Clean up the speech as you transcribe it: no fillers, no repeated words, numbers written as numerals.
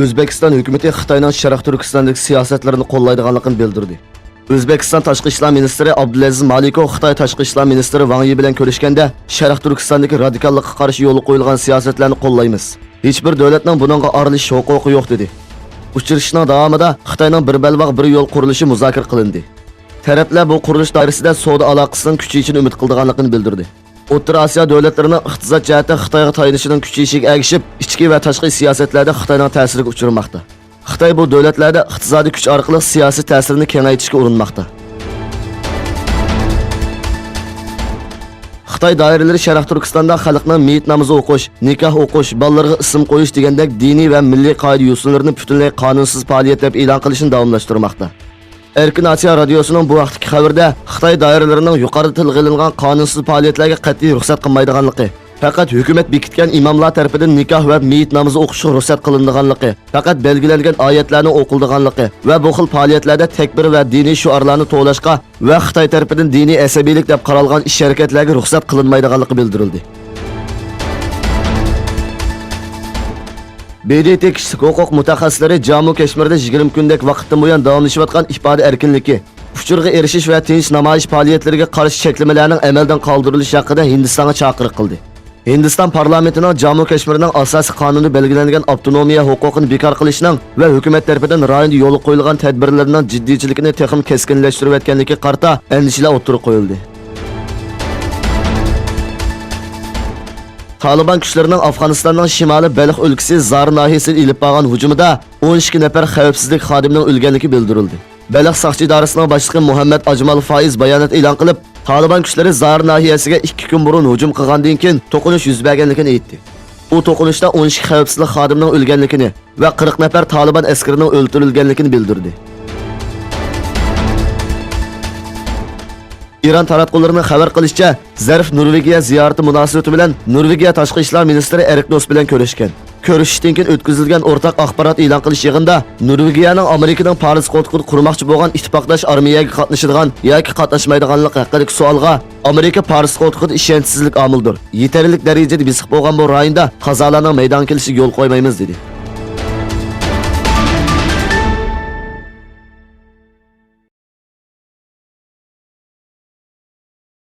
O'zbekiston hukumatı Xitoyning Sharq Turkistondagi siyosatlarini qo'llaydiganligini bildirdi. O'zbekiston Tashqi ishlar ministri Abdulaziz Malikov Xitoy Tashqi ishlar ministri Wang Yi bilan ko'rishganda Sharq Turkistondagi radikallikqa qarshi yo'l qo'yilgan siyosatlarni qo'llaymiz. Hech bir davlatning buningga aralashish huquqi yo'q dedi. Uchrashishning davomida Xitoyning bir balvoq bir yo'l qurilishi muzokara qilindi. Taraflar bu qurilish doirasida savdo aloqasining kuchayishini umid qilganligini bildirdi. O'rta Osiyo davlatlarining iqtisod jihatdan Xitoyga tayanishining kuchayishiga ergishib, ichki va tashqi siyosatlarda Xitoyning ta'siriga uchramoqda. Xitoy bu davlatlarda iqtisodiy kuch orqali siyosiy ta'sirini kengaytirishga urinmoqda. Xitoy doiralari Sharq Turkistonda xalqning meyit namozi o'qish, nikoh o'qish, bolalarga ism qo'yish degandek diniy va milliy qoida usullarini butunlay qonunsiz faoliyat deb e'lon qilishini davomlashtirmoqda. Erkin Osiyo radiosining bu vaqtdagi xabarida Xitoy doiralarining yuqorida tilga olingan qonunsiz faoliyatlarga qat'iy ruxsat qilmaydiganligi, faqat hukumat bekitgan imomlar tomonidan nikoh va meyit namozi o'qishga ruxsat qilinadiganligi, faqat belgilangan oyatlarning o'qiladiganligi va bu xil faoliyatlarda takbir va diniy shiorlarni to'lashga va Xitoy tomonidan diniy asabiylik deb qaralgan ish harakatlarga ruxsat qilinmaydiganligi bildirildi. BDT kishilik huquq mutaxassislari Jammu Kashmirda 20 kunlik vaqtdan buyon davomlashayotgan ifoda erkinligi, uchurga erishish va tinch namoyish faoliyatlariga qarshi cheklamalarning amaldan qoldirilishi haqida Hindistonga chaqiriq qildi. Hindiston parlamentining Jammu Kashmirning asosiy qonuni belgilangan avtonomiya huquqini bekor qilishning va hukumat tomonidan rayonda yo'l qo'yilgan tadbirlarning jiddiychiligini texnik keskinlashtirayotganligiga qarata andishalar o'tirib qo'yildi. Taliban kuchlarining Afg'onistonning shimoliy Balx o'lkasi Zar nahiyasiga ilib borgan hujumida 12 nafar xavfsizlik xodimining o'lganligi bildirildi. Balx soqchi idorasining boshlig'i Muhammad Ajmal Faiz bayonot e'lon qilib, Taliban kuchlari Zar nahiyasiga 2 kun burun hujum qilgandan keyin to'qinish yuz berganligini aytdi. U to'qinishda 12 xavfsizlik xodimining o'lganligini va 40 nafar Taliban askarining o'ldirilganligini bildirdi. İran taratqullarining xabar qilishicha, Zarif Norvegiya ziyorati munosabati bilan Norvegiya tashqi ishlar ministri Erik Nos bilan ko'rishgan. Ko'rishishdan keyin o'tkazilgan o'rtaq axborot e'lon qilish yig'inida Norvegiyaning Amerikaning Paris qo'tqini qurmoqchi bo'lgan ittifoqdosh armiyaga qatnashadigan yoki qatnashmaydiganligi haqidagi savolga Amerika Paris qo'tqida ishonchsizlik omildir. Yetarli darajada bisiq bo'lgan bu rayonda qazolarning maydonga kelishiga yo'l qo'ymaymiz dedi.